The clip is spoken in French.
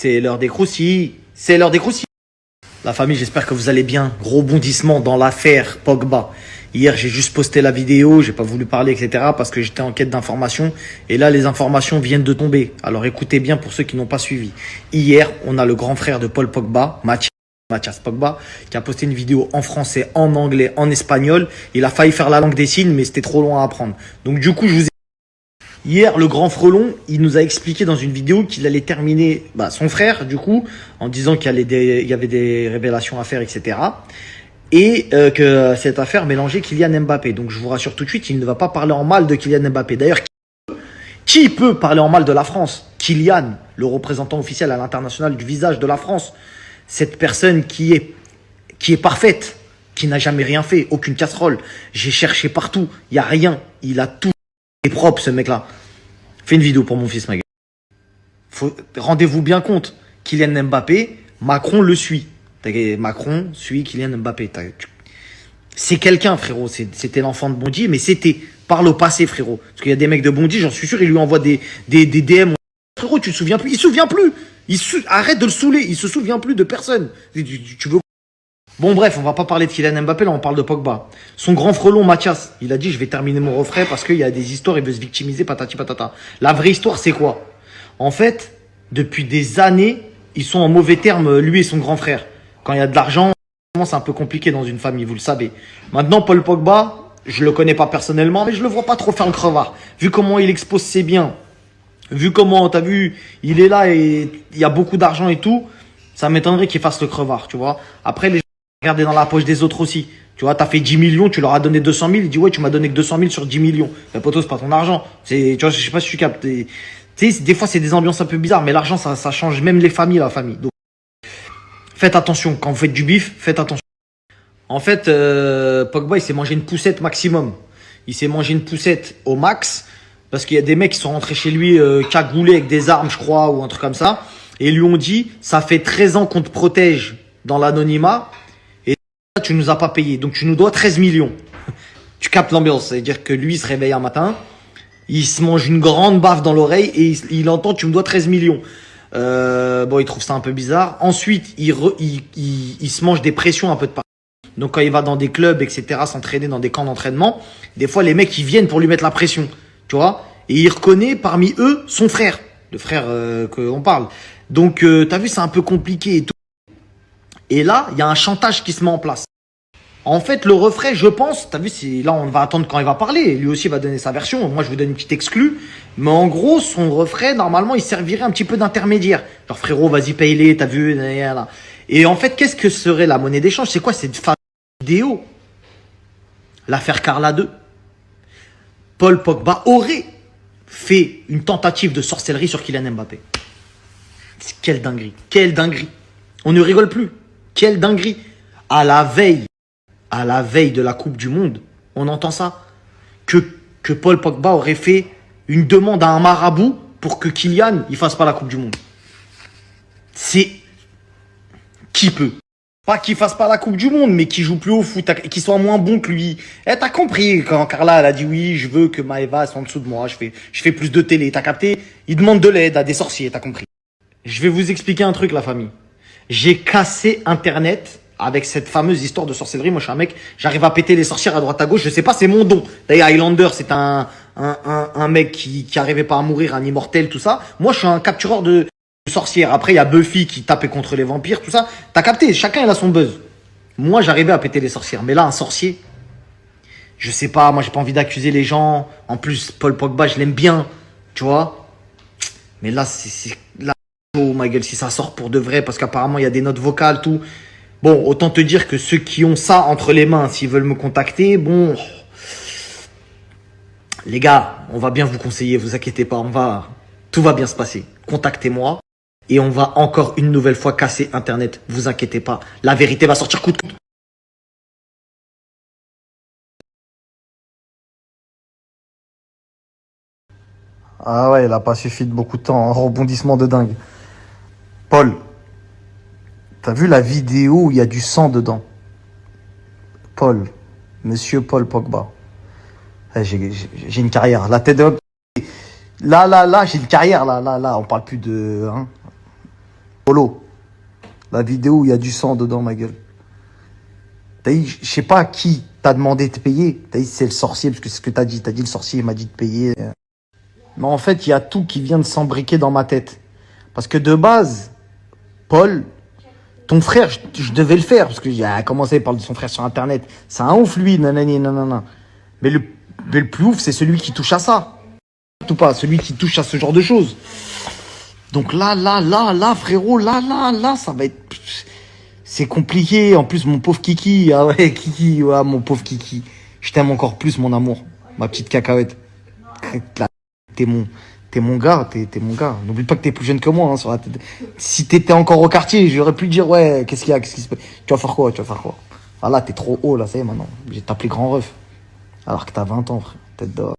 C'est l'heure des croustilles. C'est l'heure des croustilles. La famille, j'espère que vous allez bien. Gros bondissement dans l'affaire Pogba. Hier, j'ai juste posté la vidéo, j'ai pas voulu parler, etc. parce que j'étais en quête d'informations. Et là, les informations viennent de tomber. Alors écoutez bien pour ceux qui n'ont pas suivi. Hier, on a le grand frère de Paul Pogba, Mathias Pogba, qui a posté une vidéo en français, en anglais, en espagnol. Il a failli faire la langue des signes, mais c'était trop loin à apprendre. Donc du coup, hier, le grand frelon, il nous a expliqué dans une vidéo qu'il allait terminer son frère, du coup, en disant qu'il y avait des révélations à faire, etc. Et que cette affaire mélangeait Kylian Mbappé. Donc je vous rassure tout de suite, il ne va pas parler en mal de Kylian Mbappé. D'ailleurs, qui peut parler en mal de la France? Kylian, le représentant officiel à l'international du visage de la France. Cette personne qui est parfaite, qui n'a jamais rien fait, aucune casserole. J'ai cherché partout, il n'y a rien. Il a tout. Il est propre, ce mec-là. Fais une vidéo pour mon fils, ma gueule. Rendez-vous bien compte, Kylian Mbappé, Macron le suit. Macron suit Kylian Mbappé. C'est quelqu'un, frérot. C'était l'enfant de Bondy, mais c'était par le passé, frérot. Parce qu'il y a des mecs de Bondy, j'en suis sûr, ils lui envoient des DM. Frérot, tu te souviens plus? Il se souvient plus. Arrête de le saouler. Il se souvient plus de personne. Tu veux... Bon, bref, on va pas parler de Kylian Mbappé, là, on parle de Pogba. Son grand frelon, Mathias, il a dit, je vais terminer mon refrain parce qu'il y a des histoires, il veut se victimiser, patati patata. La vraie histoire, c'est quoi? En fait, depuis des années, ils sont en mauvais termes, lui et son grand frère. Quand il y a de l'argent, c'est un peu compliqué dans une famille, vous le savez. Maintenant, Paul Pogba, je le connais pas personnellement, mais je le vois pas trop faire le crevard. Vu comment il expose ses biens, vu comment, t'as vu, il est là et il y a beaucoup d'argent et tout, ça m'étonnerait qu'il fasse le crevard, tu vois. Après, les gens regardent dans la poche des autres aussi. Tu vois, t'as fait 10 millions, tu leur as donné 200 000, il dit, ouais, tu m'as donné que 200 000 sur 10 millions. Mais poto, c'est pas ton argent. Tu vois, je sais pas si tu captes. Tu sais, des fois, c'est des ambiances un peu bizarres, mais l'argent, ça change même les familles, la famille. Donc, faites attention. Quand vous faites du bif, faites attention. En fait, Pogba, il s'est mangé une poussette maximum. Il s'est mangé une poussette au max. Parce qu'il y a des mecs qui sont rentrés chez lui cagoulés avec des armes, je crois, ou un truc comme ça. Et ils lui ont dit, ça fait 13 ans qu'on te protège dans l'anonymat. Et tu nous as pas payé. Donc tu nous dois 13 millions. Tu captes l'ambiance. C'est-à-dire que lui, il se réveille un matin. Il se mange une grande baffe dans l'oreille. Et il entend, tu me dois 13 millions. Bon, il trouve ça un peu bizarre. Ensuite, il se mange des pressions un peu de partout. Donc quand il va dans des clubs, etc., s'entraîner dans des camps d'entraînement, des fois les mecs ils viennent pour lui mettre la pression, tu vois. Et il reconnaît parmi eux son frère, le frère qu'on parle. Donc t'as vu, c'est un peu compliqué et tout. Et là, il y a un chantage qui se met en place. En fait, le refrain, je pense, t'as vu, là on va attendre quand il va parler. Lui aussi va donner sa version. Moi, je vous donne une petite exclue. Mais en gros, son refrain, normalement, il servirait un petit peu d'intermédiaire. Genre, frérot, vas-y, paye-les, t'as vu, là. Et en fait, qu'est-ce que serait la monnaie d'échange? C'est quoi cette fameuse vidéo? L'affaire Carla 2. Paul Pogba aurait fait une tentative de sorcellerie sur Kylian Mbappé. Quelle dinguerie. Quelle dinguerie. On ne rigole plus. Quelle dinguerie. À la veille de la Coupe du Monde, on entend ça. Que Paul Pogba aurait fait une demande à un marabout pour que Kylian il fasse pas la Coupe du Monde. C'est... Qui peut? Pas qu'il fasse pas la Coupe du Monde, mais qui joue plus au foot, qui soit moins bon que lui. Eh, t'as compris quand Carla elle a dit oui, je veux que Maeva soit en dessous de moi, je fais plus de télé, t'as capté? Il demande de l'aide à des sorciers, t'as compris? Je vais vous expliquer un truc, la famille. J'ai cassé Internet avec cette fameuse histoire de sorcellerie. Moi, je suis un mec, j'arrive à péter les sorcières à droite à gauche. Je sais pas, c'est mon don. D'ailleurs, Highlander, c'est un mec qui arrivait pas à mourir, un immortel, tout ça. Moi, je suis un captureur de sorcières. Après, il y a Buffy qui tapait contre les vampires, tout ça. T'as capté? Chacun, il a son buzz. Moi, j'arrivais à péter les sorcières. Mais là, un sorcier, je sais pas. Moi, j'ai pas envie d'accuser les gens. En plus, Paul Pogba, je l'aime bien. Tu vois? Mais là, là, oh ma gueule, si ça sort pour de vrai, parce qu'apparemment, il y a des notes vocales, tout. Bon, autant te dire que ceux qui ont ça entre les mains, s'ils veulent me contacter, bon... Les gars, on va bien vous conseiller, vous inquiétez pas, tout va bien se passer. Contactez-moi et on va encore une nouvelle fois casser Internet. Vous inquiétez pas, la vérité va sortir coûte que coûte. Ah ouais, il a pas suffi de beaucoup de temps, un rebondissement de dingue. Paul, t'as vu la vidéo où il y a du sang dedans? Paul, monsieur Paul Pogba. J'ai une carrière. La tête de... Là, j'ai une carrière. Là. On parle plus de... Hein. Polo, la vidéo où il y a du sang dedans, ma gueule. T'as dit, je sais pas à qui t'as demandé de payer. T'as dit, c'est le sorcier, parce que c'est ce que t'as dit. T'as dit, le sorcier m'a dit de payer. Mais en fait, il y a tout qui vient de s'embriquer dans ma tête. Parce que de base, Paul, ton frère, je devais le faire. Parce que j'ai commencé à parler de son frère sur Internet. C'est un ouf, lui, nanani, nanana. Mais le plus ouf, c'est celui qui touche à ça. Tout pas, celui qui touche à ce genre de choses. Donc là, frérot, là, ça va être... C'est compliqué. En plus, mon pauvre Kiki, ah ouais, Kiki, ouais, mon pauvre Kiki. Je t'aime encore plus, mon amour. Ma petite cacahuète. T'es mon gars, t'es mon gars. N'oublie pas que t'es plus jeune que moi, hein, sur la tête. Si t'étais encore au quartier, j'aurais pu dire, ouais, qu'est-ce qu'il y a, qu'est-ce qui se passe? Tu vas faire quoi, Ah là, t'es trop haut, là, ça y est, maintenant. J'ai t'appelé grand ref. Alors que t'as 20 ans, frère. Tête d'or.